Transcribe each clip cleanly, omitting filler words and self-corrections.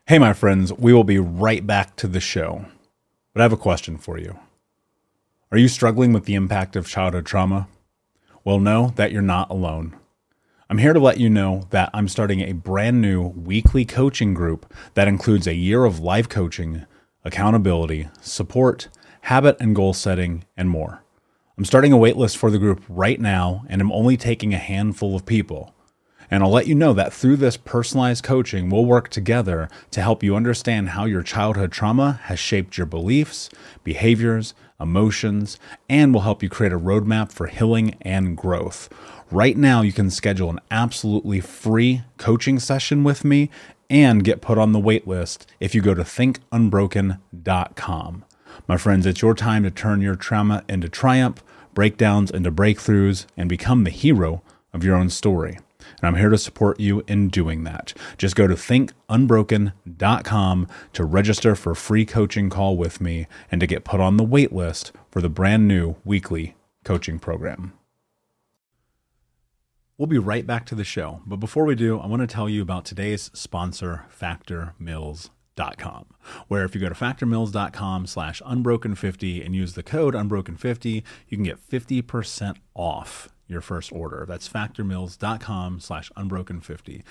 Hey, my friends, we will be right back to the show. But I have a question for you. Are you struggling with the impact of childhood trauma? Well, know that you're not alone. I'm here to let you know that I'm starting a brand new weekly coaching group that includes a year of life coaching, accountability, support, habit and goal setting, and more. I'm starting a waitlist for the group right now, and I'm only taking a handful of people. And I'll let you know that through this personalized coaching, we'll work together to help you understand how your childhood trauma has shaped your beliefs, behaviors, emotions, and will help you create a roadmap for healing and growth. Right now, you can schedule an absolutely free coaching session with me and get put on the wait list if you go to thinkunbroken.com. My friends, it's your time to turn your trauma into triumph, breakdowns into breakthroughs, and become the hero of your own story. And I'm here to support you in doing that. Just go to thinkunbroken.com to register for a free coaching call with me and to get put on the wait list for the brand new weekly coaching program. We'll be right back to the show. But before we do, I want to tell you about today's sponsor, factormeals.com, where if you go to factormeals.com/unbroken50 and use the code unbroken50, you can get 50% off your first order. That's factormeals.com/unbroken50.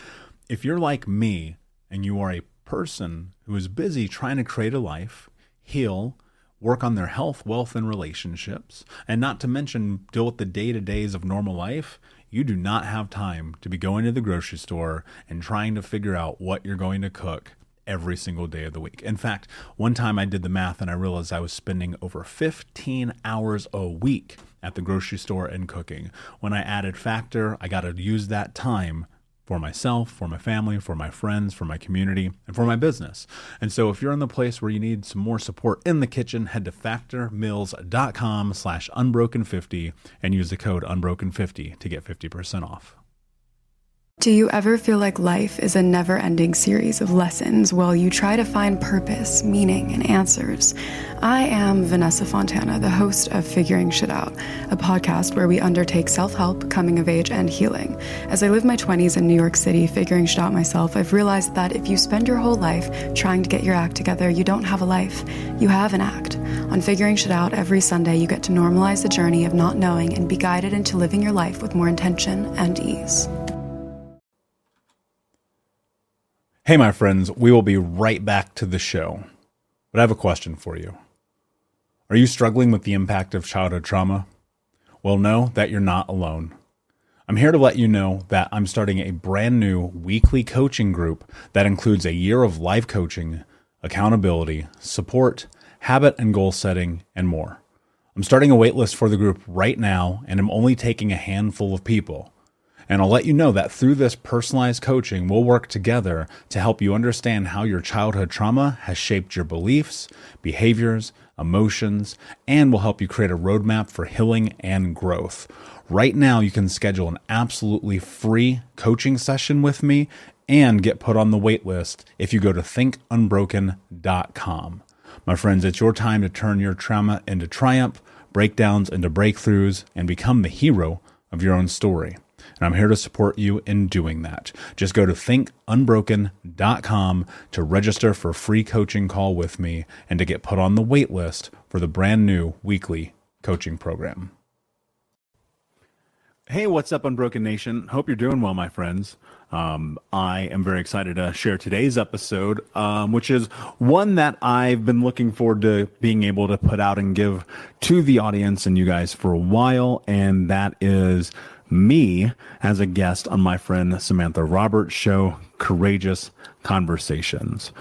If you're like me and you are a person who is busy trying to create a life, heal, work on their health, wealth, and relationships, and not to mention deal with the day-to-days of normal life, you do not have time to be going to the grocery store and trying to figure out what you're going to cook every single day of the week. In fact, one time I did the math and I realized I was spending over 15 hours a week at the grocery store and cooking. When I added Factor, I got to use that time for myself, for my family, for my friends, for my community, and for my business. And so if you're in the place where you need some more support in the kitchen, head to factormeals.com/unbroken50 and use the code unbroken50 to get 50% off. Do you ever feel like life is a never-ending series of lessons while you try to find purpose, meaning, and answers? I am Vanessa Fontana, the host of Figuring Shit Out, a podcast where we undertake self-help, coming of age, and healing. As I live my 20s in New York City figuring shit out myself, I've realized that if you spend your whole life trying to get your act together, you don't have a life. You have an act. On Figuring Shit Out, every Sunday, you get to normalize the journey of not knowing and be guided into living your life with more intention and ease. Hey, my friends, we will be right back to the show. But I have a question for you. Are you struggling with the impact of childhood trauma? Well, know that you're not alone. I'm here to let you know that I'm starting a brand new weekly coaching group that includes a year of life coaching, accountability, support, habit and goal setting, and more. I'm starting a waitlist for the group right now, and I'm only taking a handful of people. And I'll let you know that through this personalized coaching, we'll work together to help you understand how your childhood trauma has shaped your beliefs, behaviors, emotions, and will help you create a roadmap for healing and growth. Right now, you can schedule an absolutely free coaching session with me and get put on the wait list if you go to thinkunbroken.com. My friends, it's your time to turn your trauma into triumph, breakdowns into breakthroughs, and become the hero of your own story. And I'm here to support you in doing that. Just go to thinkunbroken.com to register for a free coaching call with me and to get put on the wait list for the brand new weekly coaching program. Hey, what's up, Unbroken Nation? Hope you're doing well, my friends. I am very excited to share today's episode, which is one that I've been looking forward to being able to put out and give to the audience and you guys for a while, and that is me as a guest on my friend Samantha Roberts' show, Courageous Conversations.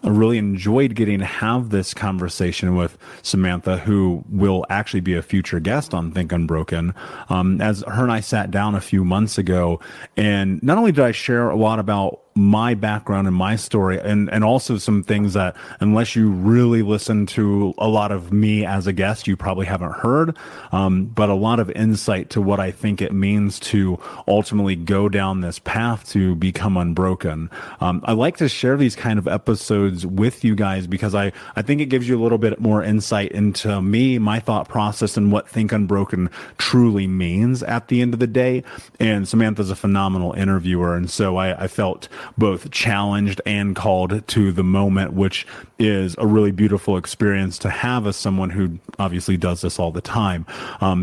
I really enjoyed getting to have this conversation with Samantha, who will actually be a future guest on Think Unbroken, as her and I sat down a few months ago. And not only did I share a lot about my background and my story, and also some things that, unless you really listen to a lot of me as a guest, you probably haven't heard, but a lot of insight to what I think it means to ultimately go down this path to become unbroken. I like to share these kind of episodes with you guys because I think it gives you a little bit more insight into me, my thought process, and what Think Unbroken truly means at the end of the day. And Samantha's a phenomenal interviewer, and so I felt both challenged and called to the moment, which is a really beautiful experience to have as someone who obviously does this all the time.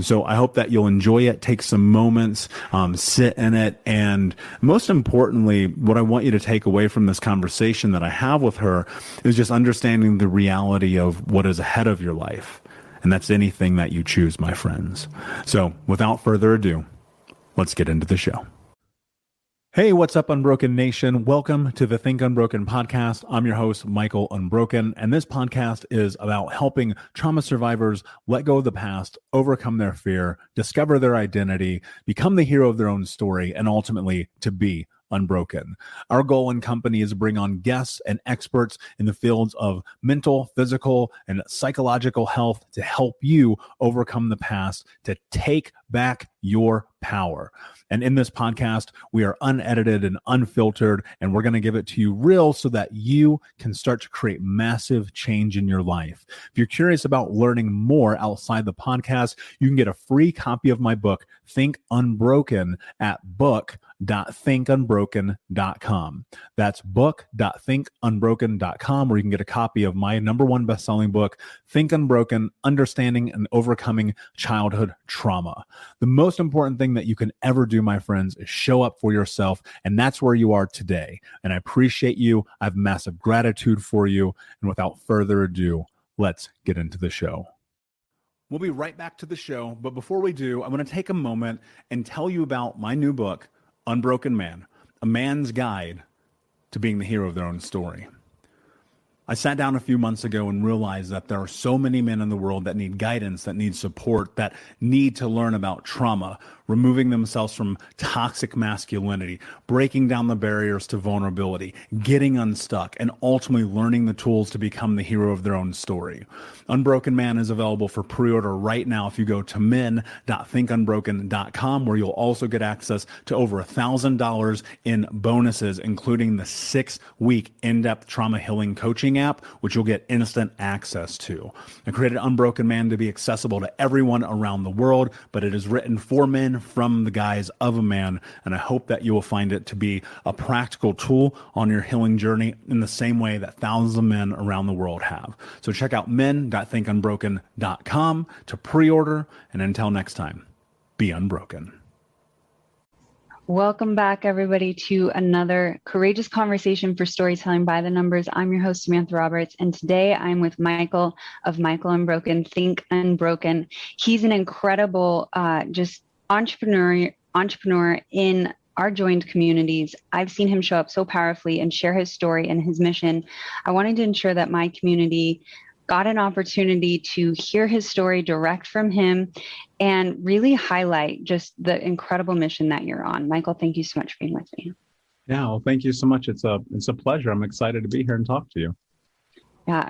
So I hope that you'll enjoy it, take some moments, sit in it. And most importantly, what I want you to take away from this conversation that I have with her is just understanding the reality of what is ahead of your life. And that's anything that you choose, my friends. So without further ado, let's get into the show. Hey, what's up, Unbroken Nation? Welcome to the Think Unbroken podcast. I'm your host, Michael Unbroken, and this podcast is about helping trauma survivors let go of the past, overcome their fear, discover their identity, become the hero of their own story, and ultimately to be unbroken. Our goal in company is to bring on guests and experts in the fields of mental, physical, and psychological health to help you overcome the past, to take back your power. And in this podcast, we are unedited and unfiltered, and we're going to give it to you real so that you can start to create massive change in your life. If you're curious about learning more outside the podcast, you can get a free copy of my book, Think Unbroken, at book.thinkunbroken.com. That's book.thinkunbroken.com, where you can get a copy of my #1 best-selling book, Think Unbroken, Understanding and Overcoming Childhood Trauma. The most important thing that you can ever do, my friends, is show up for yourself, and that's where you are today. And I appreciate you. I have massive gratitude for you. And without further ado, let's get into the show. We'll be right back to the show, but before we do, I want to take a moment and tell you about my new book, Unbroken Man, A Man's Guide to Being the Hero of Their Own Story. I sat down a few months ago and realized that there are so many men in the world that need guidance, that need support, that need to learn about trauma, removing themselves from toxic masculinity, breaking down the barriers to vulnerability, getting unstuck, and ultimately learning the tools to become the hero of their own story. Unbroken Man is available for pre-order right now if you go to men.thinkunbroken.com, where you'll also get access to over $1,000 in bonuses, including the 6-week in-depth trauma healing coaching app, which you'll get instant access to. I created Unbroken Man to be accessible to everyone around the world, but it is written for men from the guise of a man, and I hope that you will find it to be a practical tool on your healing journey in the same way that thousands of men around the world have. So check out men.thinkunbroken.com to pre-order, and until next time, be unbroken. Welcome back, everybody, to another courageous conversation for storytelling by the numbers. I'm your host, Samantha Roberts, and today I'm with Michael of Michael Unbroken, Think Unbroken. He's an incredible just entrepreneur in our joined communities. I've seen him show up so powerfully and share his story and his mission. I wanted to ensure that my community got an opportunity to hear his story direct from him and really highlight just the incredible mission that you're on. Michael, thank you so much for being with me. Yeah, well, thank you so much. It's a pleasure. I'm excited to be here and talk to you. Yeah,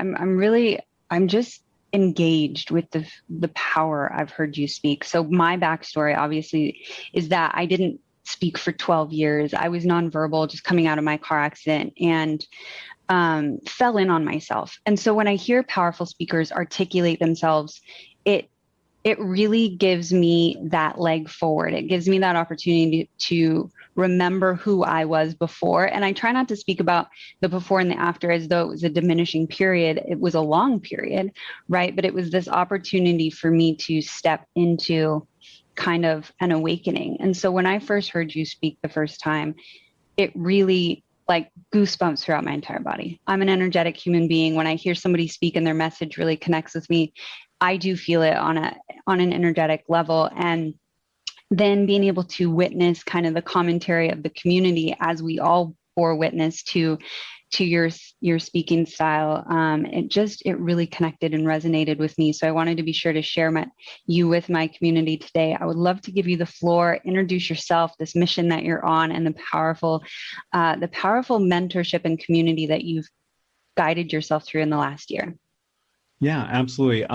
I'm just engaged with the power I've heard you speak. So my backstory obviously is that I didn't speak for 12 years. I was nonverbal, just coming out of my car accident, and fell in on myself. And so when I hear powerful speakers articulate themselves, it really gives me that leg forward. It gives me that opportunity to remember who I was before. And I try not to speak about the before and the after as though it was a diminishing period. It was a long period, right? But it was this opportunity for me to step into kind of an awakening. And so when I first heard you speak the first time, it really like goosebumps throughout my entire body. I'm an energetic human being. When I hear somebody speak and their message really connects with me, I do feel it on an energetic level. And then being able to witness kind of the commentary of the community as we all bore witness to your speaking style, it really connected and resonated with me. So I wanted to be sure to share you with my community today. I would love to give you the floor, introduce yourself, this mission that you're on, and the powerful mentorship and community that you've guided yourself through in the last year. Yeah, absolutely.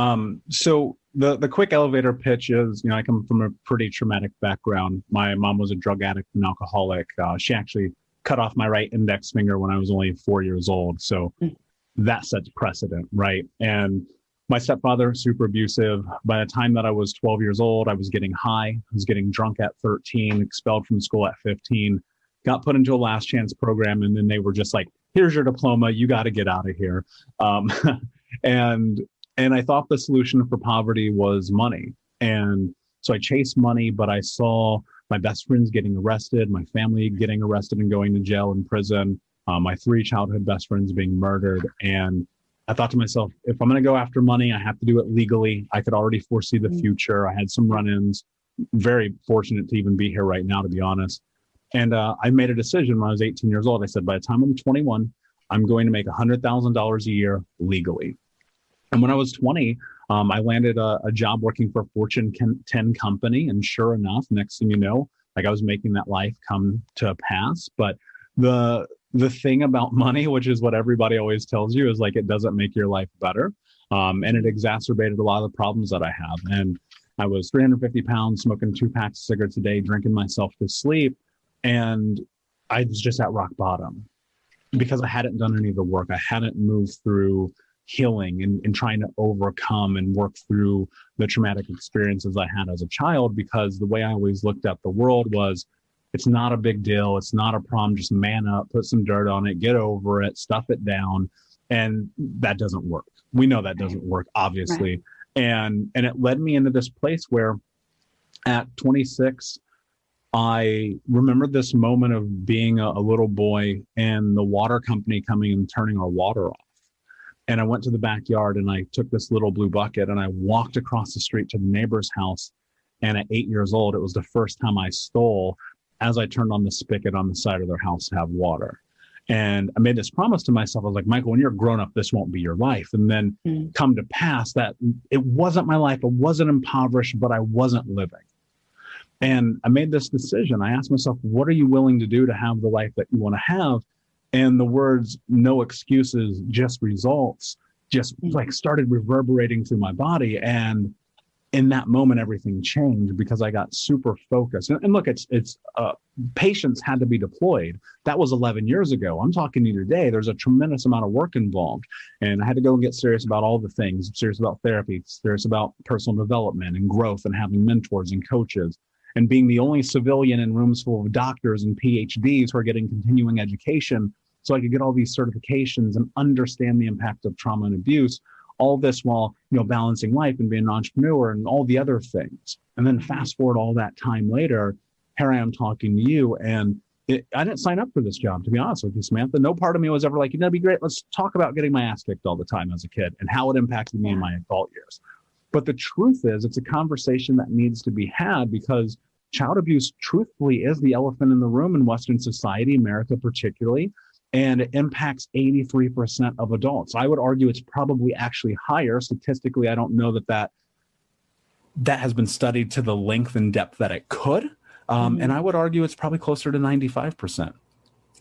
So the quick elevator pitch is, I come from a pretty traumatic background. My mom was a drug addict and alcoholic. She actually cut off my right index finger when I was only 4 years old. So that sets precedent, right? And my stepfather, super abusive. By the time that I was 12 years old, I was getting high. I was getting drunk at 13, expelled from school at 15, got put into a last chance program. And then they were just like, here's your diploma. You got to get out of here. Um, and I thought the solution for poverty was money. And so I chased money, but I saw my best friends getting arrested, my family getting arrested and going to jail and prison, my 3 childhood best friends being murdered. And I thought to myself, if I'm going to go after money, I have to do it legally. I could already foresee the future. I had some run-ins, very fortunate to even be here right now, to be honest. And I made a decision when I was 18 years old. I said, by the time I'm 21, I'm going to make $100,000 a year legally. And when I was 20, I landed a job working for a Fortune 10 company. And sure enough, next thing you know, like I was making that life come to pass. But the thing about money, which is what everybody always tells you, is like it doesn't make your life better. And it exacerbated a lot of the problems that I have. And I was 350 pounds, smoking 2 packs of cigarettes a day, drinking myself to sleep. And I was just at rock bottom because I hadn't done any of the work. I hadn't moved through healing and trying to overcome and work through the traumatic experiences I had as a child, because the way I always looked at the world was, it's not a big deal. It's not a problem. Just man up, put some dirt on it, get over it, stuff it down. And that doesn't work. We know that doesn't work, obviously. Right. And it led me into this place where at 26, I remembered this moment of being a little boy and the water company coming and turning our water off. And I went to the backyard and I took this little blue bucket and I walked across the street to the neighbor's house. And at 8 years old, it was the first time I stole as I turned on the spigot on the side of their house to have water. And I made this promise to myself. I was like, Michael, when you're grown up, this won't be your life. And then come to pass that it wasn't my life. I wasn't impoverished, but I wasn't living. And I made this decision. I asked myself, what are you willing to do to have the life that you want to have? And the words, no excuses, just results, just like started reverberating through my body. And in that moment, everything changed because I got super focused. And look, it's patience had to be deployed. That was 11 years ago. I'm talking to you today. There's a tremendous amount of work involved. And I had to go and get serious about all the things, serious about therapy, serious about personal development and growth and having mentors and coaches. And being the only civilian in rooms full of doctors and PhDs who are getting continuing education, so I could get all these certifications and understand the impact of trauma and abuse, all this while, balancing life and being an entrepreneur and all the other things. And then fast forward all that time later, here I am talking to you. And I didn't sign up for this job, to be honest with you, Samantha. No part of me was ever like, it'd be great. Let's talk about getting my ass kicked all the time as a kid and how it impacted me in my adult years. But the truth is, it's a conversation that needs to be had because child abuse, truthfully, is the elephant in the room in Western society, America particularly, and it impacts 83% of adults. I would argue it's probably actually higher. Statistically, I don't know that has been studied to the length and depth that it could. And I would argue it's probably closer to 95%.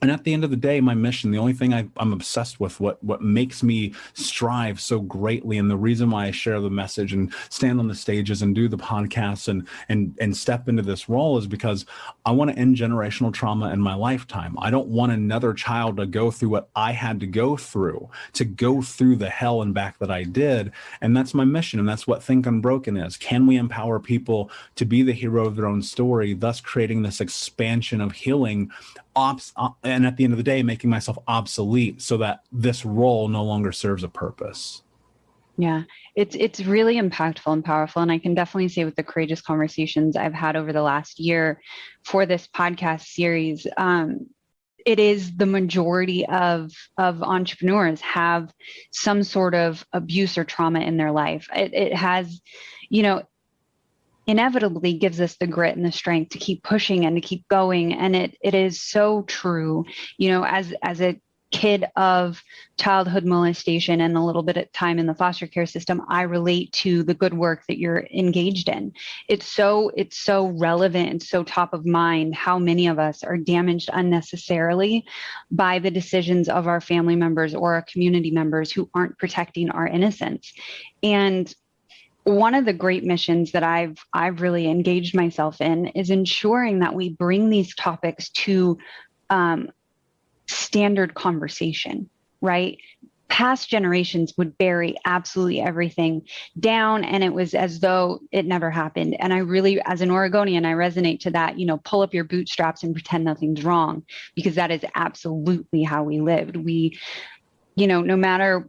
And at the end of the day, my mission, the only thing I'm obsessed with, what makes me strive so greatly, and the reason why I share the message and stand on the stages and do the podcasts and step into this role is because I want to end generational trauma in my lifetime. I don't want another child to go through what I had to go through the hell and back that I did. And that's my mission. And that's what Think Unbroken is. Can we empower people to be the hero of their own story, thus creating this expansion of healing, and at the end of the day, making myself obsolete so that this role no longer serves a purpose. Yeah, it's really impactful and powerful. And I can definitely say with the courageous conversations I've had over the last year for this podcast series, it is the majority of entrepreneurs have some sort of abuse or trauma in their life. It has, inevitably gives us the grit and the strength to keep pushing and to keep going. And it is so true, as a kid of childhood molestation and a little bit of time in the foster care system, I relate to the good work that you're engaged in. It's so relevant and so top of mind how many of us are damaged unnecessarily by the decisions of our family members or our community members who aren't protecting our innocence. And one of the great missions that I've really engaged myself in is ensuring that we bring these topics to standard conversation, right? past generations would bury absolutely everything down, and it was as though it never happened. And I really, as an Oregonian, I resonate to that, pull up your bootstraps and pretend nothing's wrong, because that is absolutely how we lived. We, no matter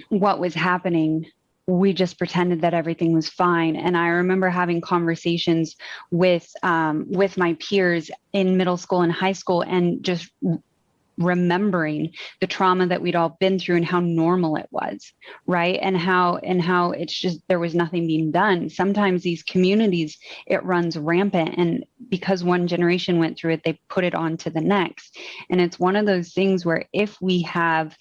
what was happening, we just pretended that everything was fine. And I remember having conversations with my peers in middle school and high school, and just remembering the trauma that we'd all been through and how normal it was, right? And how it's just, there was nothing being done. Sometimes these communities, it runs rampant, and because one generation went through it, they put it on to the next. And it's one of those things where if we have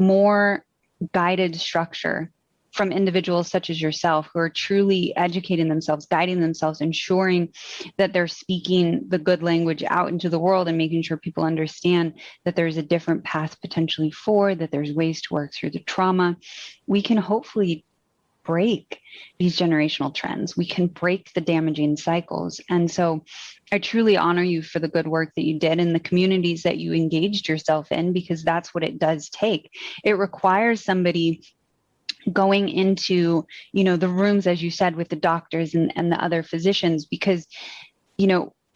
more guided structure from individuals such as yourself, who are truly educating themselves, guiding themselves, ensuring that they're speaking the good language out into the world, and making sure people understand that there's a different path potentially forward, that there's ways to work through the trauma, we can hopefully break these generational trends. We can break the damaging cycles. And so I truly honor you for the good work that you did in the communities that you engaged yourself in, because that's what it does take. It requires somebody going into, the rooms, as you said, with the doctors and the other physicians, because,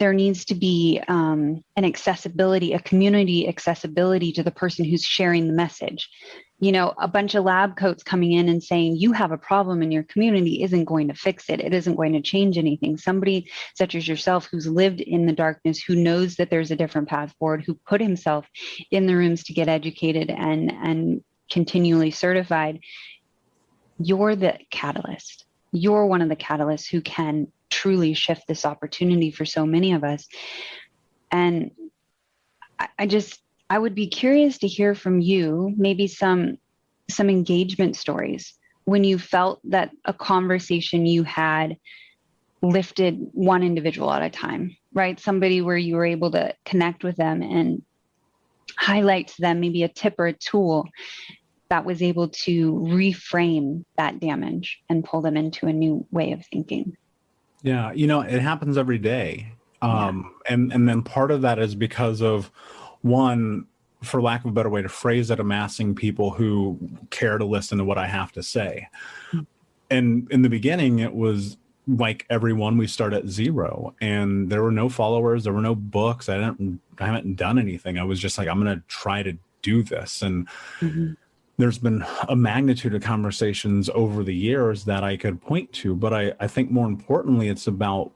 there needs to be an accessibility, a community accessibility to the person who's sharing the message. A bunch of lab coats coming in and saying you have a problem in your community isn't going to fix it. It isn't going to change anything. Somebody such as yourself, who's lived in the darkness, who knows that there's a different path forward, who put himself in the rooms to get educated and continually certified, you're the catalyst. You're one of the catalysts who can truly shift this opportunity for so many of us. And I would be curious to hear from you, maybe some engagement stories when you felt that a conversation you had lifted one individual at a time, right? Somebody where you were able to connect with them and highlight to them maybe a tip or a tool that was able to reframe that damage and pull them into a new way of thinking. Yeah, it happens every day. And then part of that is because of, one, for lack of a better way to phrase it, amassing people who care to listen to what I have to say. And in the beginning, it was like everyone, we start at zero, and there were no followers, there were no books. I haven't done anything. I was just like, I'm going to try to do this. And there's been a magnitude of conversations over the years that I could point to, but I think more importantly, it's about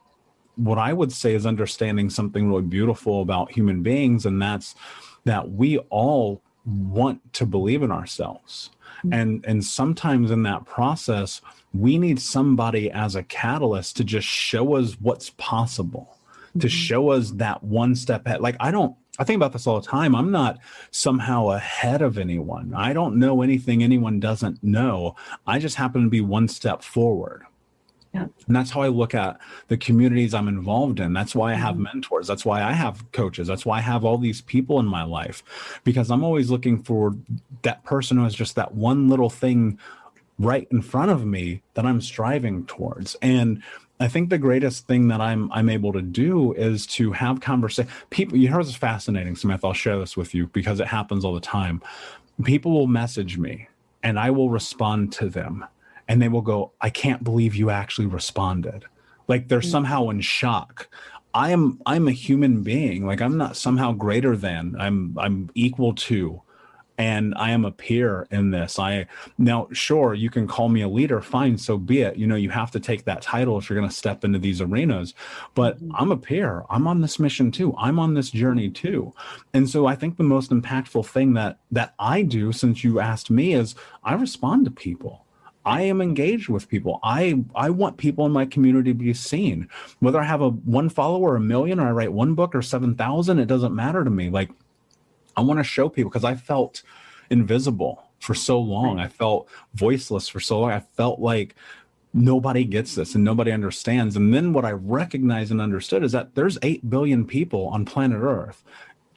what I would say is understanding something really beautiful about human beings, and that's that we all want to believe in ourselves. And sometimes in that process, we need somebody as a catalyst to just show us what's possible, to show us that one step ahead. Like, I think about this all the time. I'm not somehow ahead of anyone. I don't know anything anyone doesn't know. I just happen to be one step forward. Yeah. And that's how I look at the communities I'm involved in. That's why I have mentors. That's why I have coaches. That's why I have all these people in my life, because I'm always looking for that person who has just that one little thing right in front of me that I'm striving towards. And I think the greatest thing that I'm able to do is to have conversation. People, you heard this fascinating, Samantha. I'll share this with you because it happens all the time. People will message me and I will respond to them, and they will go, "I can't believe you actually responded." Like they're somehow in shock. I'm a human being. Like I'm not somehow greater than. I'm equal to. And I am a peer in this. Now, sure, you can call me a leader. Fine, so be it. You have to take that title if you're going to step into these arenas. But I'm a peer. I'm on this mission too. I'm on this journey too. And so I think the most impactful thing that I do, since you asked me, is I respond to people. I am engaged with people. I want people in my community to be seen. Whether I have one follower or 1 million, or I write one book or 7,000, it doesn't matter to me. Like, I want to show people, because I felt invisible for so long. I felt voiceless for so long. I felt like nobody gets this and nobody understands. And then what I recognized and understood is that there's 8 billion people on planet Earth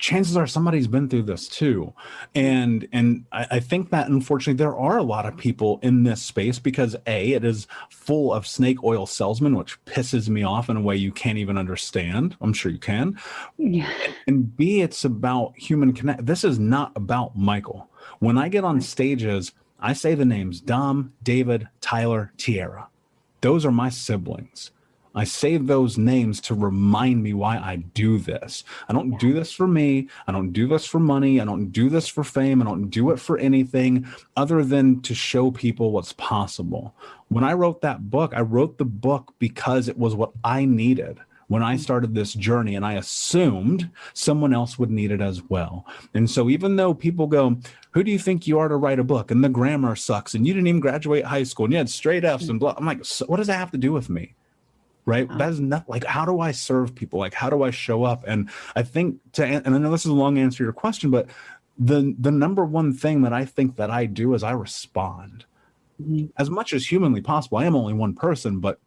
chances are somebody's been through this too. And I think that unfortunately there are a lot of people in this space because it is full of snake oil salesmen, which pisses me off in a way you can't even understand. I'm sure you can. Yeah. And B, it's about human connect. This is not about Michael. When I get on stages, I say the names Dom, David, Tyler, Tierra. Those are my siblings. I say those names to remind me why I do this. I don't do this for me. I don't do this for money. I don't do this for fame. I don't do it for anything other than to show people what's possible. When I wrote that book, I wrote the book because it was what I needed when I started this journey, and I assumed someone else would need it as well. And so even though people go, who do you think you are to write a book? And the grammar sucks, and you didn't even graduate high school, and you had straight F's and blah. I'm like, so what does that have to do with me? Right? That is not like, how do I serve people? Like, how do I show up? And I think and I know this is a long answer to your question, but the number one thing that I think that I do is I respond as much as humanly possible. I am only one person, but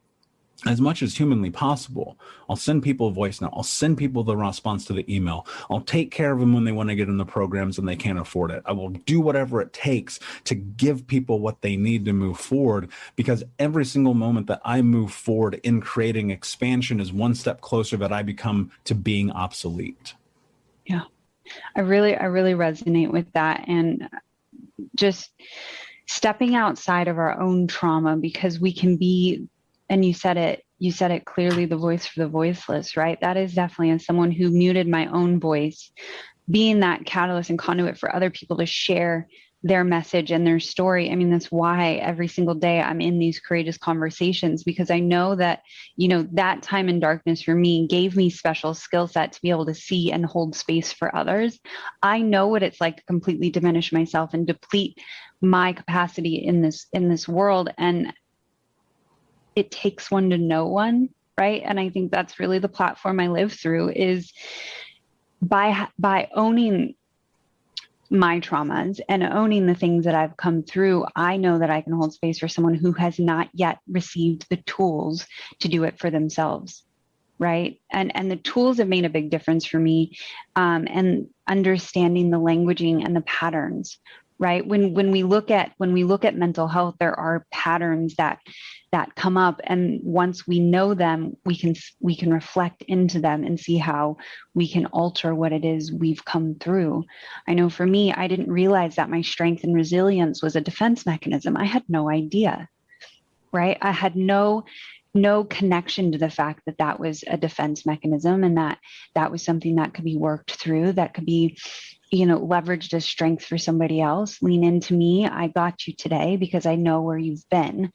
as much as humanly possible, I'll send people a voice note. I'll send people the response to the email. I'll take care of them when they want to get in the programs and they can't afford it. I will do whatever it takes to give people what they need to move forward, because every single moment that I move forward in creating expansion is one step closer that I become to being obsolete. Yeah, I really resonate with that. And just stepping outside of our own trauma, because we can be, and you said it clearly, the voice for the voiceless, right? That is definitely, as someone who muted my own voice, being that catalyst and conduit for other people to share their message and their story. I mean, that's why every single day I'm in these courageous conversations, because I know that, that time in darkness for me gave me special skill set to be able to see and hold space for others. I know what it's like to completely diminish myself and deplete my capacity in this world. And it takes one to know one, right? And I think that's really the platform I live through, is by owning my traumas and owning the things that I've come through. I know that I can hold space for someone who has not yet received the tools to do it for themselves, right? And the tools have made a big difference for me, and understanding the languaging and the patterns. Right. When we look at mental health, there are patterns that come up, and once we know them, we can reflect into them and see how we can alter what it is we've come through. I know for me, I didn't realize that my strength and resilience was a defense mechanism. I had no idea. Right. I had no connection to the fact that was a defense mechanism, and that was something that could be worked through, that could be leveraged as strength for somebody else. Lean into me. I got you today because I know where you've been,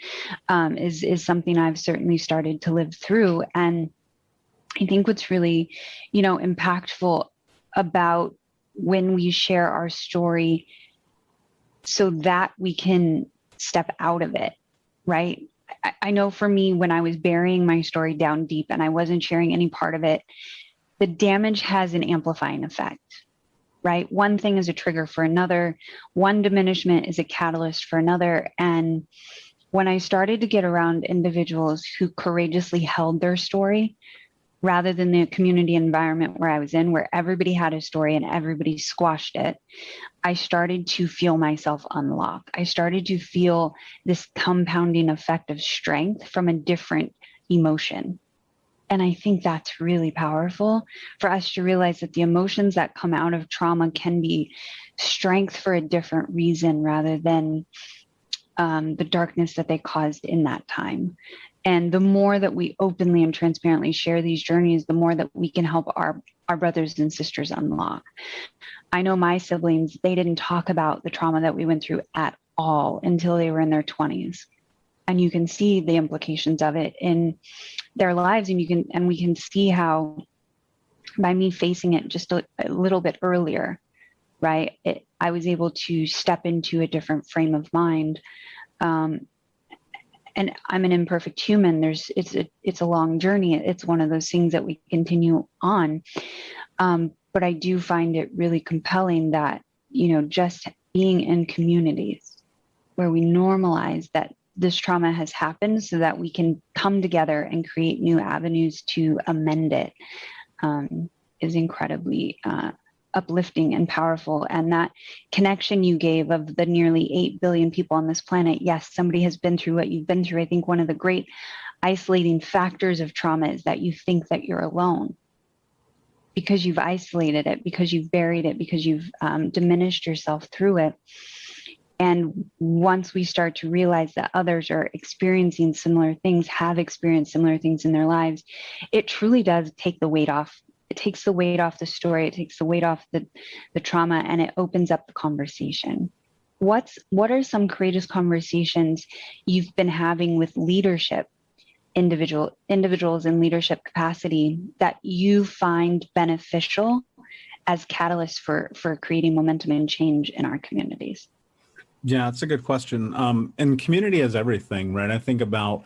is something I've certainly started to live through. And I think what's really, impactful about when we share our story so that we can step out of it, right? I know for me, when I was burying my story down deep and I wasn't sharing any part of it, the damage has an amplifying effect. Right? One thing is a trigger for another. One diminishment is a catalyst for another. And when I started to get around individuals who courageously held their story, rather than the community environment where I was in, where everybody had a story and everybody squashed it, I started to feel myself unlock. I started to feel this compounding effect of strength from a different emotion. And I think that's really powerful for us to realize that the emotions that come out of trauma can be strength for a different reason, rather than the darkness that they caused in that time. And the more that we openly and transparently share these journeys, the more that we can help our brothers and sisters unlock. I know my siblings, they didn't talk about the trauma that we went through at all until they were in their 20s. And you can see the implications of it in their lives, and we can see how, by me facing it just a little bit earlier, right, I was able to step into a different frame of mind. And I'm an imperfect human. It's a long journey. It's one of those things that we continue on. But I do find it really compelling that, just being in communities where we normalize that this trauma has happened, so that we can come together and create new avenues to amend it, is incredibly uplifting and powerful. And that connection you gave of the nearly 8 billion people on this planet, yes, somebody has been through what you've been through. I think one of the great isolating factors of trauma is that you think that you're alone because you've isolated it, because you've buried it, because you've diminished yourself through it. And once we start to realize that others are experiencing similar things, have experienced similar things in their lives, it truly does take the weight off. It takes the weight off the story. It takes the weight off the trauma, and it opens up the conversation. What are some courageous conversations you've been having with leadership, individuals in leadership capacity that you find beneficial as catalysts for creating momentum and change in our communities? Yeah, that's a good question. And community is everything, right? I think about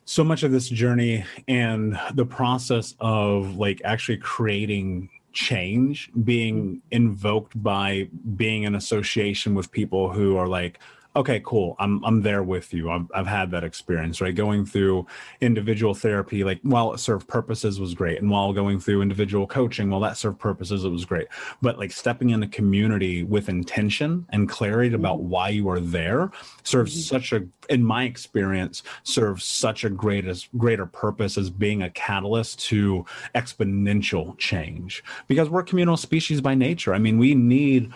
so much of this journey and the process of like actually creating change being invoked by being in association with people who are like, okay, cool. I'm there with you. I've had that experience, right? Going through individual therapy, like while it served purposes was great. And while going through individual coaching, while that served purposes, it was great. But like stepping in a community with intention and clarity about why you are there serves such a, in my experience, serves such a greater purpose as being a catalyst to exponential change. Because we're a communal species by nature. I mean, we need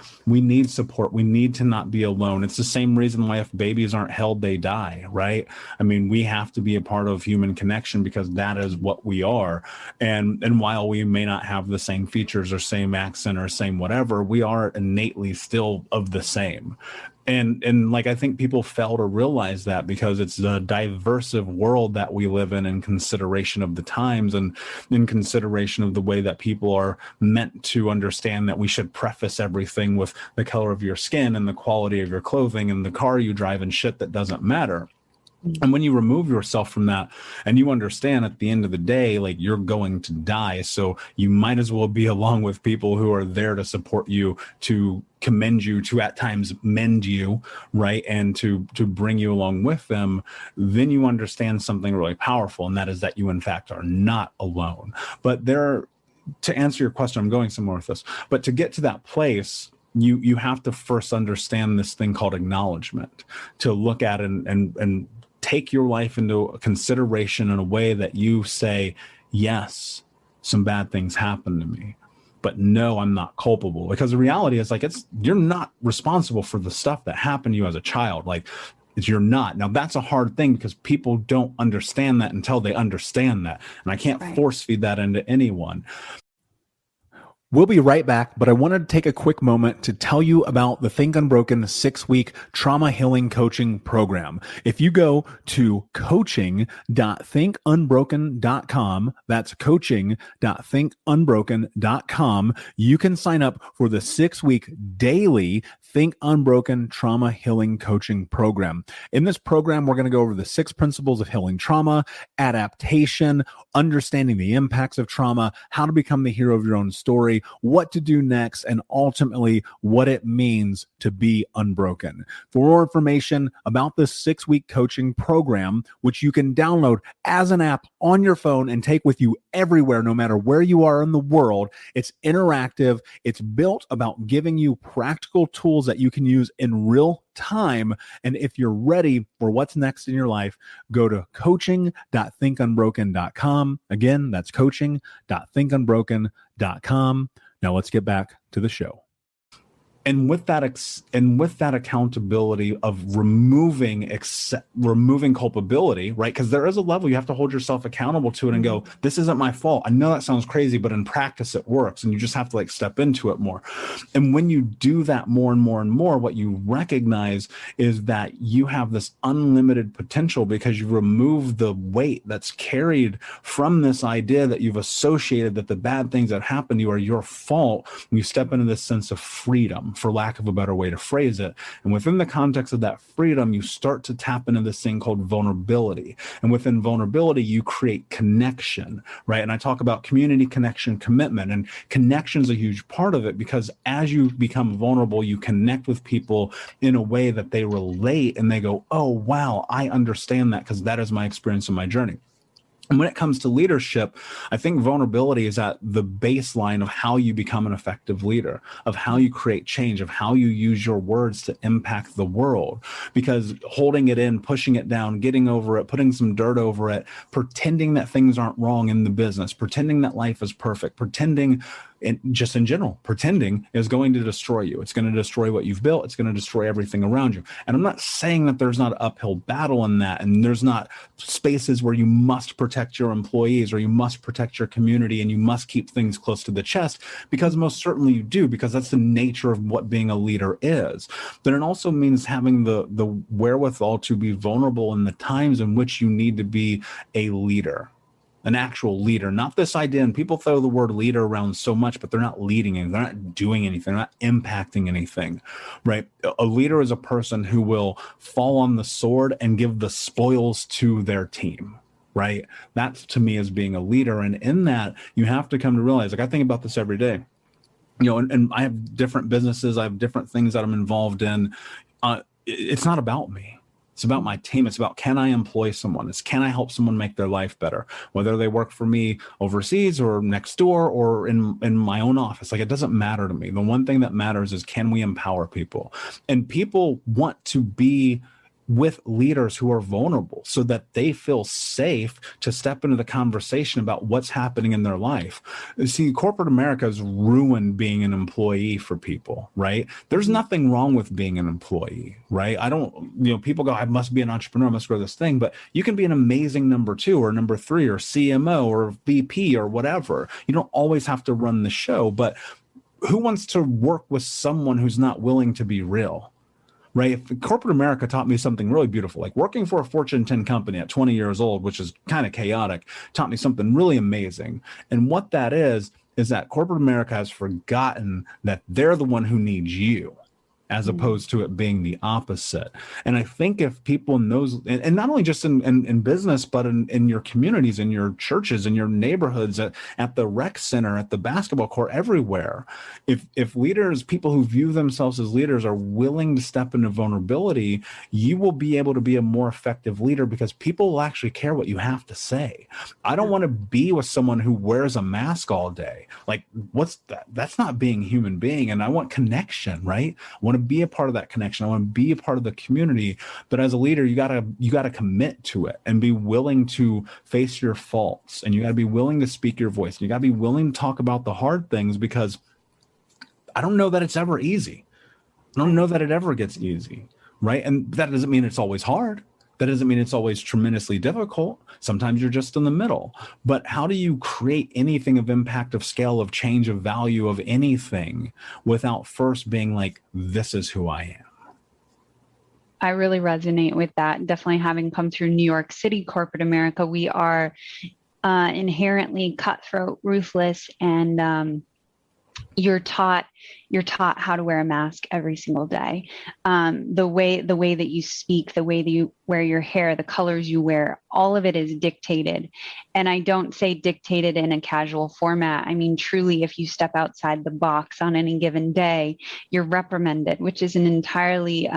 support. We need to not be alone. It's the same reason why if babies aren't held, they die, right? I mean, we have to be a part of human connection because that is what we are. And while we may not have the same features or same accent or same whatever, we are innately still of the same. And like, I think people fail to realize that because it's the diversive world that we live in consideration of the times and in consideration of the way that people are meant to understand that we should preface everything with the color of your skin and the quality of your clothing and the car you drive and shit that doesn't matter. And when you remove yourself from that and you understand at the end of the day, like you're going to die. So you might as well be along with people who are there to support you, to commend you, to at times mend you, right? And to bring you along with them. Then you understand something really powerful. And that is that you in fact are not alone. But to answer your question, I'm going somewhere with this, but to get to that place, you have to first understand this thing called acknowledgement, to look at and take your life into consideration in a way that you say, yes, some bad things happen to me, but no, I'm not culpable. Because the reality is like, you're not responsible for the stuff that happened to you as a child. Like you're not. Now that's a hard thing because people don't understand that until they understand that. And I can't force feed that into anyone. We'll be right back, but I wanted to take a quick moment to tell you about the Think Unbroken 6-week trauma healing coaching program. If you go to coaching.thinkunbroken.com, that's coaching.thinkunbroken.com, you can sign up for the 6-week daily Think Unbroken trauma healing coaching program. In this program, we're going to go over the 6 principles of healing trauma, adaptation, understanding the impacts of trauma, how to become the hero of your own story, what to do next, and ultimately what it means to be unbroken. For more information about this 6-week coaching program, which you can download as an app on your phone and take with you everywhere, no matter where you are in the world, it's interactive. It's built about giving you practical tools that you can use in real time. And if you're ready for what's next in your life, go to coaching.thinkunbroken.com. Again, that's coaching.thinkunbroken.com. Now let's get back to the show. And with that accountability of removing culpability, right? Because there is a level you have to hold yourself accountable to it and go, this isn't my fault. I know that sounds crazy, but in practice it works. And you just have to like step into it more. And when you do that more and more and more, what you recognize is that you have this unlimited potential because you remove the weight that's carried from this idea that you've associated that the bad things that happen to you are your fault. And you step into this sense of freedom, for lack of a better way to phrase it. And within the context of that freedom, you start to tap into this thing called vulnerability. And within vulnerability, you create connection, right? And I talk about community, connection, commitment. And connection is a huge part of it because as you become vulnerable, you connect with people in a way that they relate and they go, oh, wow, I understand that because that is my experience in my journey. And when it comes to leadership, I think vulnerability is at the baseline of how you become an effective leader, of how you create change, of how you use your words to impact the world. Because holding it in, pushing it down, getting over it, putting some dirt over it, pretending that things aren't wrong in the business, pretending that life is perfect, pretending, just in general, pretending is going to destroy you. It's going to destroy what you've built. It's going to destroy everything around you. And I'm not saying that there's not an uphill battle in that, and there's not spaces where you must protect your employees or you must protect your community and you must keep things close to the chest, because most certainly you do, because that's the nature of what being a leader is. But it also means having the wherewithal to be vulnerable in the times in which you need to be a leader. An actual leader, not this idea. And people throw the word leader around so much, but they're not leading anything. They're not doing anything. They're not impacting anything, right? A leader is a person who will fall on the sword and give the spoils to their team, right? That's, to me, is being a leader. And in that, you have to come to realize, like, I think about this every day, and I have different businesses. I have different things that I'm involved in. It's not about me. It's about my team. It's about, can I employ someone? It's, can I help someone make their life better? Whether they work for me overseas or next door or in my own office, like, it doesn't matter to me. The one thing that matters is, can we empower people? And people want to be with leaders who are vulnerable so that they feel safe to step into the conversation about what's happening in their life. See, corporate America has ruined being an employee for people, right? There's nothing wrong with being an employee, right? I don't, people go, I must be an entrepreneur, I must grow this thing, but you can be an amazing number 2 or number 3 or CMO or VP or whatever. You don't always have to run the show, but who wants to work with someone who's not willing to be real? Right? If corporate America taught me something really beautiful, like working for a Fortune 10 company at 20 years old, which is kind of chaotic, taught me something really amazing. And what that is that corporate America has forgotten that they're the one who needs you, as opposed to it being the opposite. And I think if people in those, and not only just in business, but in your communities, in your churches, in your neighborhoods, at the rec center, at the basketball court, everywhere, if leaders, people who view themselves as leaders, are willing to step into vulnerability, you will be able to be a more effective leader, because people will actually care what you have to say. I don't want to be with someone who wears a mask all day. Like, what's that? That's not being a human being. And I want connection, right? I want to be a part of that connection. I want to be a part of the community. But as a leader, you gotta commit to it and be willing to face your faults. And you gotta be willing to speak your voice. You gotta be willing to talk about the hard things, because I don't know that it's ever easy. I don't know that it ever gets easy, right? And that doesn't mean it's always hard. That doesn't mean it's always tremendously difficult. Sometimes you're just in the middle. But how do you create anything of impact, of scale, of change, of value, of anything, without first being like, this is who I am? I really resonate with that. Definitely, having come through New York City, corporate America, we are inherently cutthroat, ruthless, and you're taught how to wear a mask every single day. The way that you speak, the way that you wear your hair, the colors you wear, all of it is dictated. And I don't say dictated in a casual format. I mean, truly, if you step outside the box on any given day, you're reprimanded, which is an entirely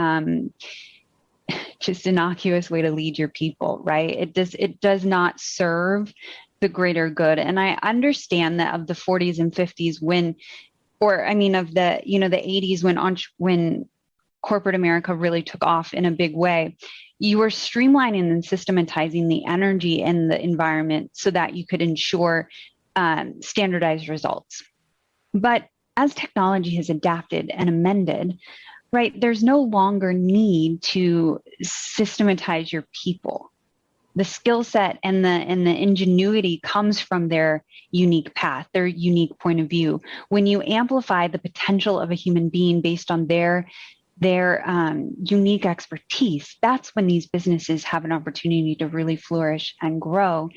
just innocuous way to lead your people, right? It does not serve the greater good. And I understand that of the 40s and 50s of the 80s when corporate America really took off in a big way, you were streamlining and systematizing the energy in the environment so that you could ensure standardized results. But as technology has adapted and amended, right, there's no longer need to systematize your people. The skill set and the ingenuity comes from their unique path, their unique point of view. When you amplify the potential of a human being based on their unique expertise, that's when these businesses have an opportunity to really flourish and grow.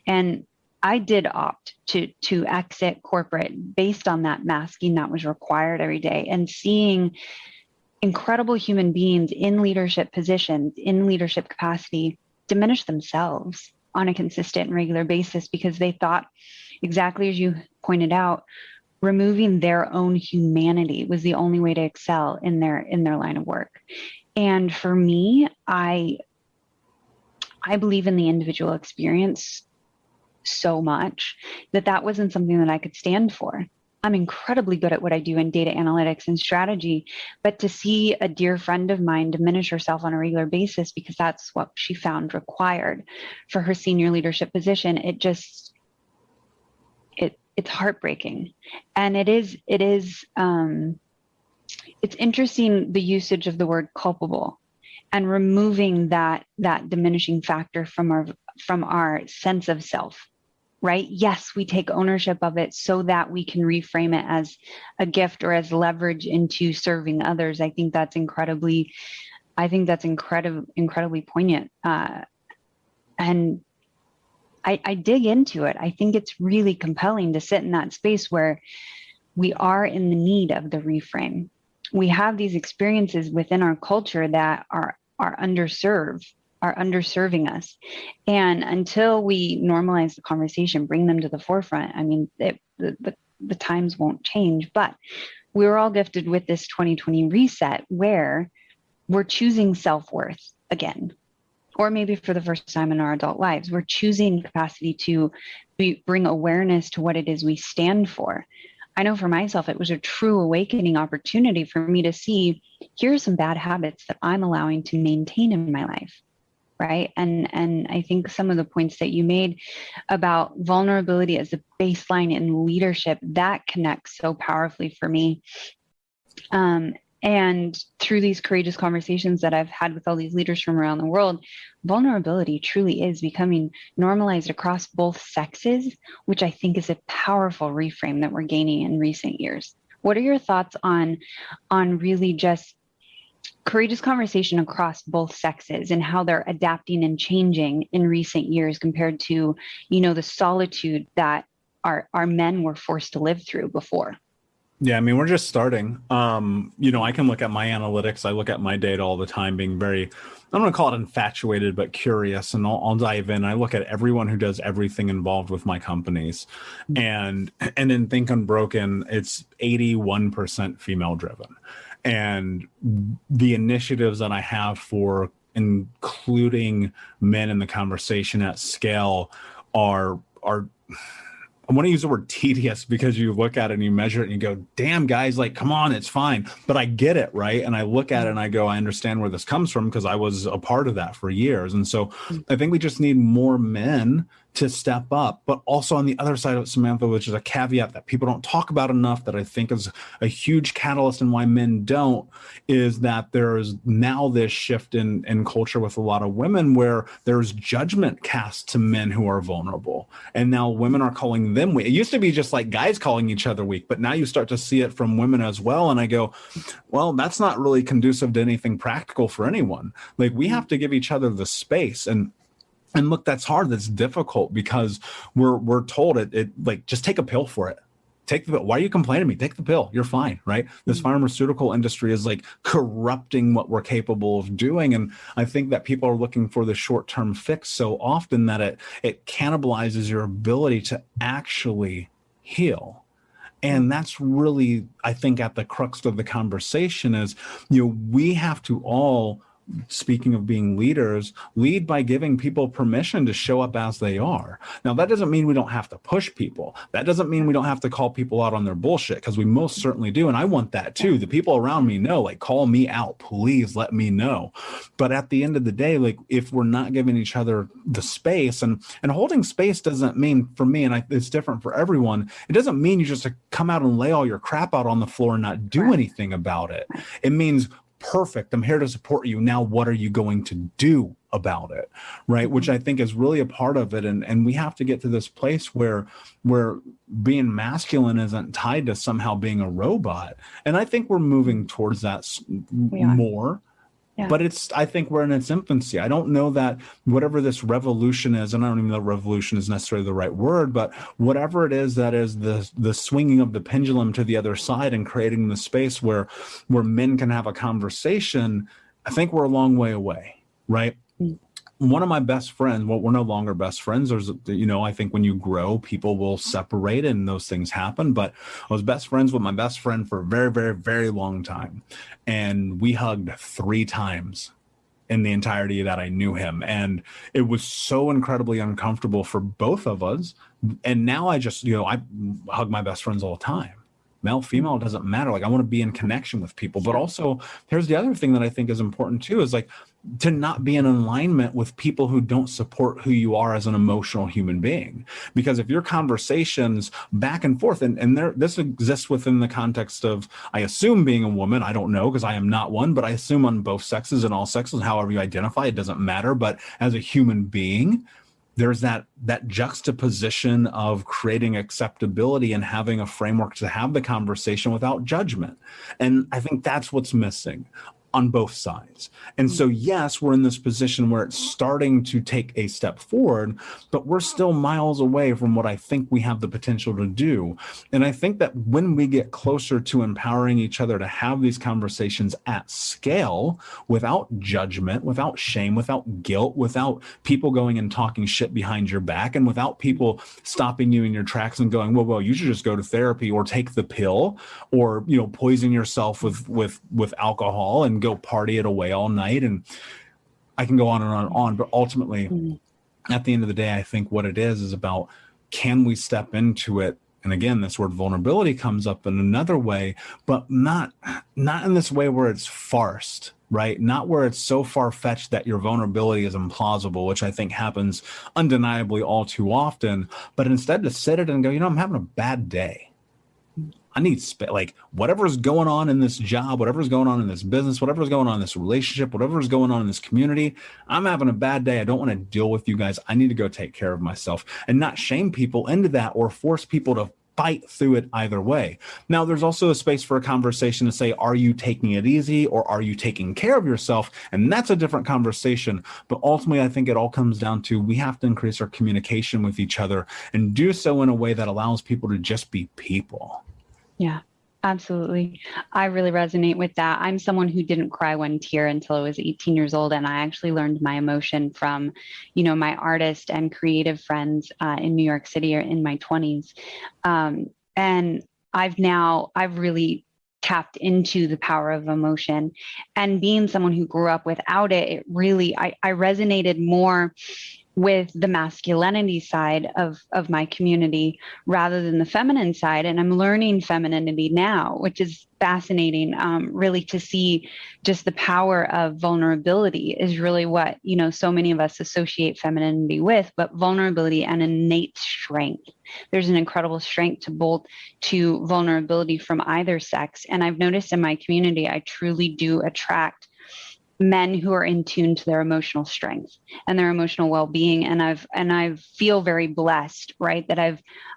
And I did opt to exit corporate based on that masking that was required every day, and seeing incredible human beings in leadership positions, in leadership capacity, diminish themselves on a consistent and regular basis because they thought, exactly as you pointed out, removing their own humanity was the only way to excel in their line of work. And for me, I believe in the individual experience so much that that wasn't something that I could stand for. I'm incredibly good at what I do in data analytics and strategy, but to see a dear friend of mine diminish herself on a regular basis because that's what she found required for her senior leadership position, it's heartbreaking. And it's interesting, the usage of the word culpable and removing that diminishing factor from our sense of self. Right? Yes, we take ownership of it so that we can reframe it as a gift or as leverage into serving others. I think that's incredibly poignant. And I dig into it. I think it's really compelling to sit in that space where we are in the need of the reframe. We have these experiences within our culture that are underserved, are underserving us. And until we normalize the conversation, bring them to the forefront, I mean, the times won't change. But we're all gifted with this 2020 reset where we're choosing self-worth again, or maybe for the first time in our adult lives, we're choosing capacity to bring awareness to what it is we stand for. I know for myself, it was a true awakening opportunity for me to see, here are some bad habits that I'm allowing to maintain in my life. Right. And I think some of the points that you made about vulnerability as a baseline in leadership, that connects so powerfully for me. And through these courageous conversations that I've had with all these leaders from around the world, vulnerability truly is becoming normalized across both sexes, which I think is a powerful reframe that we're gaining in recent years. What are your thoughts on really just courageous conversation across both sexes and how they're adapting and changing in recent years compared to, the solitude that our men were forced to live through before? Yeah, I mean, we're just starting. I can look at my analytics. I look at my data all the time, being very, I don't want to call it infatuated, but curious. And I'll dive in. I look at everyone who does everything involved with my companies. And in Think Unbroken, it's 81% female driven. And the initiatives that I have for including men in the conversation at scale are I want to use the word tedious, because you look at it and you measure it and you go, damn, guys, like, come on, it's fine. But I get it, right? And I look at it and I go, I understand where this comes from because I was a part of that for years. And so I think we just need more men to step up. But also on the other side of it, Samantha, which is a caveat that people don't talk about enough, that I think is a huge catalyst in why men don't, is that there's now this shift in culture with a lot of women where there's judgment cast to men who are vulnerable. And now women are calling them weak. It used to be just like guys calling each other weak, but now you start to see it from women as well. And I go, well, that's not really conducive to anything practical for anyone. Like, we have to give each other the space. And look, that's hard. That's difficult because we're told it like, just take a pill for it. Take the pill. Why are you complaining to me? Take the pill. You're fine, right? This pharmaceutical industry is like corrupting what we're capable of doing. And I think that people are looking for the short-term fix so often that it cannibalizes your ability to actually heal. And that's really, I think, at the crux of the conversation is, we have to all, speaking of being leaders, lead by giving people permission to show up as they are. Now, that doesn't mean we don't have to push people. That doesn't mean we don't have to call people out on their bullshit, because we most certainly do. And I want that too. The people around me know, like, call me out, please let me know. But at the end of the day, like, if we're not giving each other the space, and holding space doesn't mean, for me, and it's different for everyone, it doesn't mean you just come out and lay all your crap out on the floor and not do anything about it. It means, perfect, I'm here to support you. Now, what are you going to do about it? Right. Which I think is really a part of it. And we have to get to this place where being masculine isn't tied to somehow being a robot. And I think we're moving towards that more. Yeah. But I think we're in its infancy. I don't know that whatever this revolution is, and I don't even know revolution is necessarily the right word, but whatever it is that is the swinging of the pendulum to the other side and creating the space where men can have a conversation, I think we're a long way away, right? One of my best friends, well, we're no longer best friends. There's, I think when you grow, people will separate and those things happen. But I was best friends with my best friend for a very, very, very long time. And we hugged 3 times in the entirety that I knew him. And it was so incredibly uncomfortable for both of us. And now I just, I hug my best friends all the time. Male, female, it doesn't matter. Like, I want to be in connection with people. But also, here's the other thing that I think is important too, is like to not be in alignment with people who don't support who you are as an emotional human being. Because if your conversations back and forth, and this exists within the context of, I assume, being a woman, I don't know because I am not one, but I assume on both sexes and all sexes, however you identify, it doesn't matter. But as a human being, there's that juxtaposition of creating acceptability and having a framework to have the conversation without judgment. And I think that's what's missing on both sides. And so, yes, we're in this position where it's starting to take a step forward, but we're still miles away from what I think we have the potential to do. And I think that when we get closer to empowering each other to have these conversations at scale, without judgment, without shame, without guilt, without people going and talking shit behind your back, and without people stopping you in your tracks and going, well, you should just go to therapy or take the pill or, poison yourself with alcohol and go party it away all night. And I can go on and on and on, but ultimately at the end of the day, I think what it is about, can we step into it? And again, this word vulnerability comes up in another way, but not in this way where it's farced, right? Not where it's so far-fetched that your vulnerability is implausible, which I think happens undeniably all too often, but instead to sit it and go, I'm having a bad day. I need like whatever's going on in this job, whatever's going on in this business, whatever's going on in this relationship, whatever's going on in this community, I'm having a bad day. I don't want to deal with you guys. I need to go take care of myself, and not shame people into that or force people to fight through it either way. Now, there's also a space for a conversation to say, are you taking it easy or are you taking care of yourself? And that's a different conversation. But ultimately, I think it all comes down to, we have to increase our communication with each other and do so in a way that allows people to just be people. Yeah, absolutely. I really resonate with that. I'm someone who didn't cry one tear until I was 18 years old. And I actually learned my emotion from, my artist and creative friends in New York City in my 20s. And I've really tapped into the power of emotion, and being someone who grew up without it, it really, I resonated more with the masculinity side of my community rather than the feminine side. And I'm learning femininity now, which is fascinating, really, to see just the power of vulnerability is really what, so many of us associate femininity with, but vulnerability and innate strength. There's an incredible strength to vulnerability from either sex. And I've noticed in my community, I truly do attract men who are in tune to their emotional strength and their emotional well-being. And I feel very blessed, right, that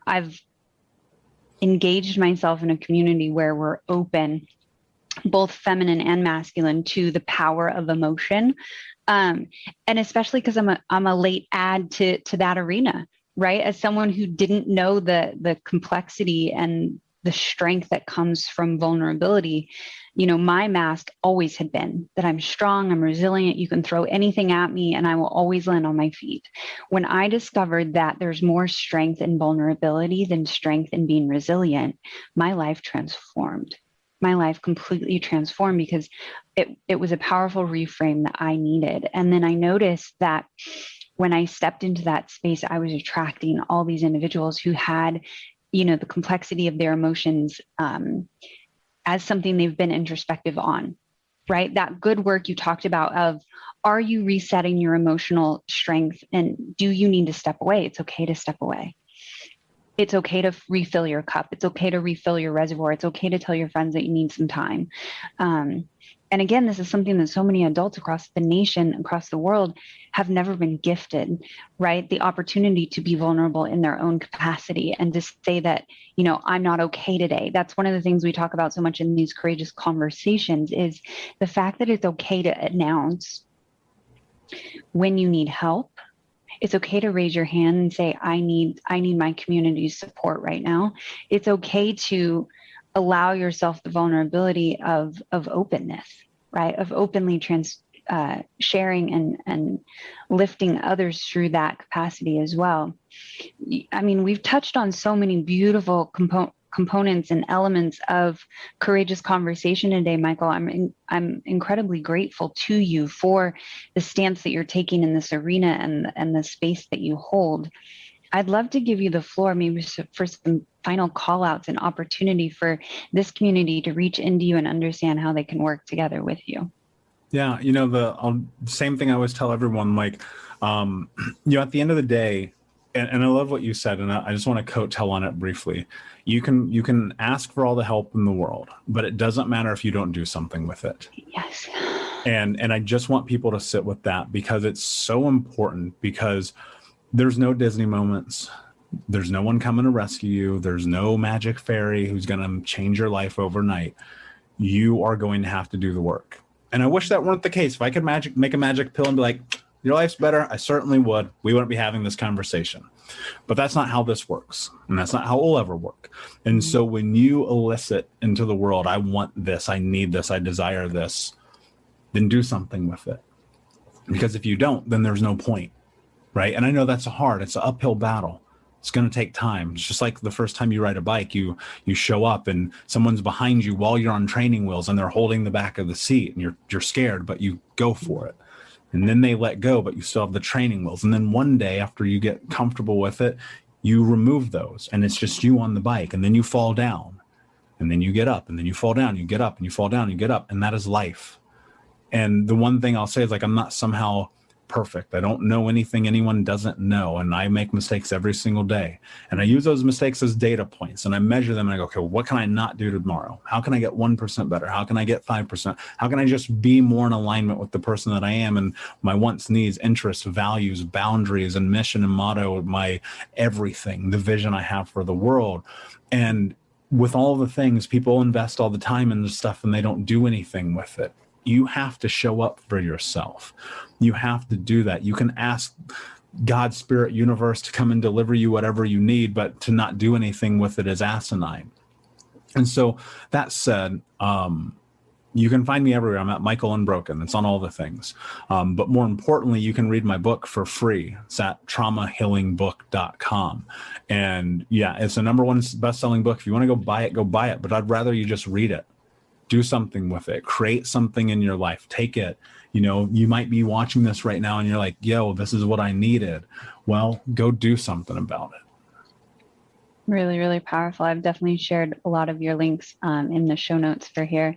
I've engaged myself in a community where we're open, both feminine and masculine, to the power of emotion. And especially because I'm a late add to that arena, right? As someone who didn't know the complexity and the strength that comes from vulnerability, my mask always had been that I'm strong, I'm resilient, you can throw anything at me and I will always land on my feet. When I discovered that there's more strength in vulnerability than strength in being resilient, my life transformed. My life completely transformed because it was a powerful reframe that I needed. And then I noticed that when I stepped into that space, I was attracting all these individuals who had the complexity of their emotions as something they've been introspective on, right? That good work you talked about of, are you resetting your emotional strength, and do you need to step away? It's okay to step away. It's okay to refill your cup. It's okay to refill your reservoir. It's okay to tell your friends that you need some time. And again, this is something that so many adults across the nation, across the world, have never been gifted, right? The opportunity to be vulnerable in their own capacity and to say that, I'm not okay today. That's one of the things we talk about so much in these courageous conversations, is the fact that it's okay to announce when you need help. It's okay to raise your hand and say, I need my community's support right now. It's okay to allow yourself the vulnerability of openness, right? Of openly sharing and lifting others through that capacity as well. I mean, we've touched on so many beautiful components and elements of courageous conversation today, Michael. I'm incredibly grateful to you for the stance that you're taking in this arena and the space that you hold. I'd love to give you the floor maybe for some final call outs and opportunity for this community to reach into you and understand how they can work together with you. Yeah, the same thing I always tell everyone, like, at the end of the day, and I love what you said, and I just want to coattail on it briefly. You can ask for all the help in the world, but it doesn't matter if you don't do something with it. Yes. And I just want people to sit with that, because it's so important, because there's no Disney moments. There's no one coming to rescue you. There's no magic fairy who's going to change your life overnight. You are going to have to do the work. And I wish that weren't the case. If I could make a magic pill and be like, your life's better, I certainly would. We wouldn't be having this conversation. But that's not how this works. And that's not how it will ever work. And so when you elicit into the world, I want this, I need this, I desire this, then do something with it. Because if you don't, then there's no point, right? And I know that's hard. It's an uphill battle. It's going to take time. It's just like the first time you ride a bike, you show up and someone's behind you while you're on training wheels and they're holding the back of the seat, and you're scared, but you go for it. And then they let go, but you still have the training wheels. And then one day after you get comfortable with it, you remove those and it's just you on the bike, and then you fall down and then you get up, and then you fall down, you get up, and you fall down, you get up. And that is life. And the one thing I'll say is, like, I'm not somehow perfect. I don't know anything anyone doesn't know. And I make mistakes every single day. And I use those mistakes as data points, and I measure them and I go, okay, what can I not do tomorrow? How can I get 1% better? How can I get 5%? How can I just be more in alignment with the person that I am and my wants, needs, interests, values, boundaries, and mission and motto, my everything, the vision I have for the world. And with all the things, people invest all the time in this stuff and they don't do anything with it. You have to show up for yourself. You have to do that. You can ask God, Spirit, Universe to come and deliver you whatever you need, but to not do anything with it is asinine. And so that said, you can find me everywhere. I'm at Michael Unbroken. It's on all the things. But more importantly, you can read my book for free. It's at traumahealingbook.com. And yeah, it's the #1 best-selling book. If you want to go buy it, go buy it. But I'd rather you just read it. Do something with it. Create something in your life. Take it. You might be watching this right now and you're like, yo, this is what I needed. Well, go do something about it. Really, really powerful. I've definitely shared a lot of your links in the show notes for here.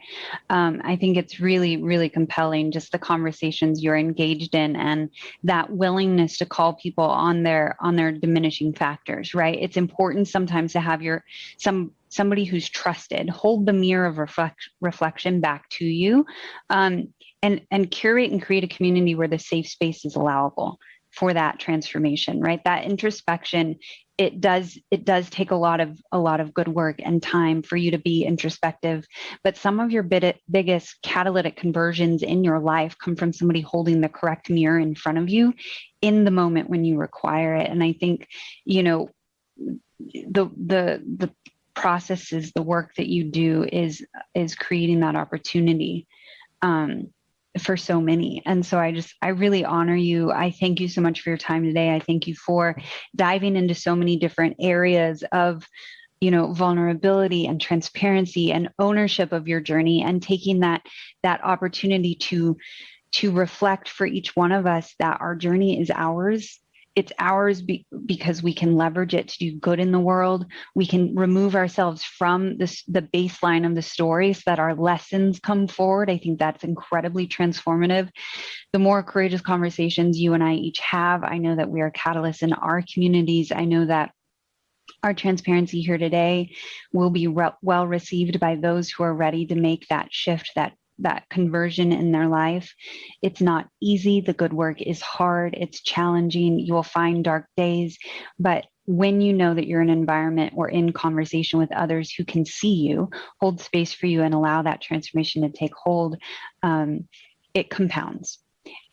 I think it's really, really compelling, just the conversations you're engaged in and that willingness to call people on their diminishing factors, right? It's important sometimes to have somebody who's trusted hold the mirror of reflection back to you, and curate and create a community where the safe space is allowable for that transformation, right? That introspection, it does take a lot of good work and time for you to be introspective, but some of your biggest catalytic conversions in your life come from somebody holding the correct mirror in front of you in the moment when you require it. And I think, the processes, the work that you do is creating that opportunity for so many. And so I really honor you. I thank you so much for your time today. I thank you for diving into so many different areas of, vulnerability and transparency and ownership of your journey, and taking that opportunity to reflect for each one of us that our journey is ours. It's ours because we can leverage it to do good in the world. We can remove ourselves from the baseline of the story so that our lessons come forward. I think that's incredibly transformative. The more courageous conversations you and I each have, I know that we are catalysts in our communities. I know that our transparency here today will be well received by those who are ready to make that shift, that conversion in their life. It's not easy. The good work is hard. It's challenging. You will find dark days, but when you know that you're in an environment or in conversation with others who can see you, hold space for you, and allow that transformation to take hold, it compounds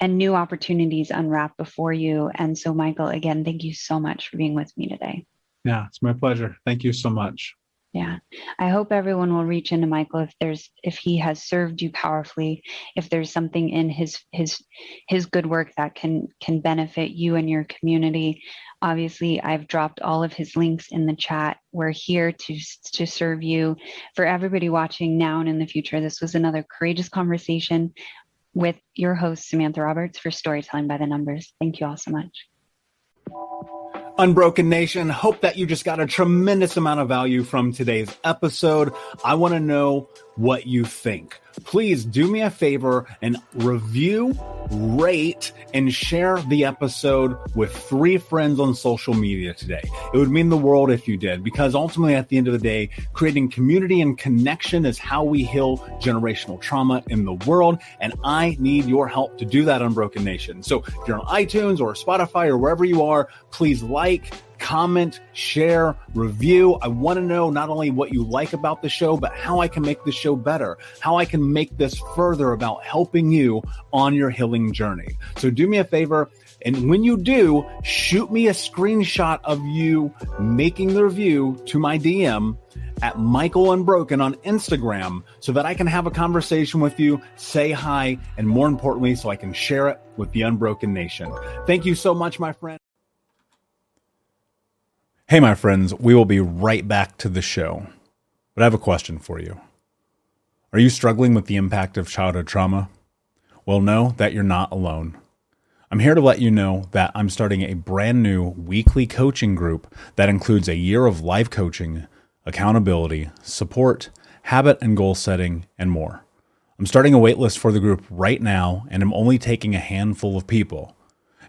and new opportunities unwrap before you. And so, Michael, again, thank you so much for being with me today. Yeah, it's my pleasure. Thank you so much. Yeah. I hope everyone will reach into Michael if he has served you powerfully, if there's something in his good work that can benefit you and your community. Obviously, I've dropped all of his links in the chat. We're here to serve you. For everybody watching now and in the future, this was another courageous conversation with your host, Samantha Roberts, for Storytelling by the Numbers. Thank you all so much. Unbroken Nation, hope that you just got a tremendous amount of value from today's episode. I want to know what you think. Please do me a favor and review, rate, and share the episode with 3 friends on social media today. It would mean the world if you did, because ultimately at the end of the day, creating community and connection is how we heal generational trauma in the world. And I need your help to do that, Unbroken Nation. So if you're on iTunes or Spotify or wherever you are, please like, comment, share, review. I want to know not only what you like about the show, but how I can make the show better, how I can make this further about helping you on your healing journey. So do me a favor. And when you do, shoot me a screenshot of you making the review to my DM at Michael Unbroken on Instagram so that I can have a conversation with you, say hi, and more importantly, so I can share it with the Unbroken Nation. Thank you so much, my friend. Hey, my friends, we will be right back to the show. But I have a question for you. Are you struggling with the impact of childhood trauma? Well, know that you're not alone. I'm here to let you know that I'm starting a brand new weekly coaching group that includes a year of live coaching, accountability, support, habit and goal setting, and more. I'm starting a waitlist for the group right now, and I'm only taking a handful of people.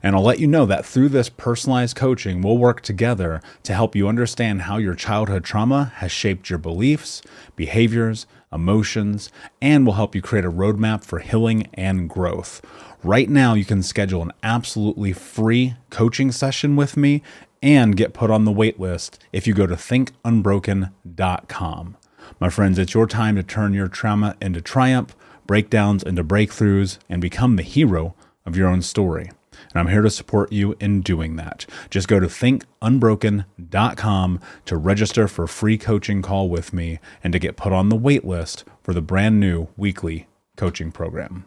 And I'll let you know that through this personalized coaching, we'll work together to help you understand how your childhood trauma has shaped your beliefs, behaviors, emotions, and will help you create a roadmap for healing and growth. Right now, you can schedule an absolutely free coaching session with me and get put on the wait list if you go to thinkunbroken.com. My friends, it's your time to turn your trauma into triumph, breakdowns into breakthroughs, and become the hero of your own story. And I'm here to support you in doing that. Just go to thinkunbroken.com to register for a free coaching call with me and to get put on the wait list for the brand new weekly coaching program.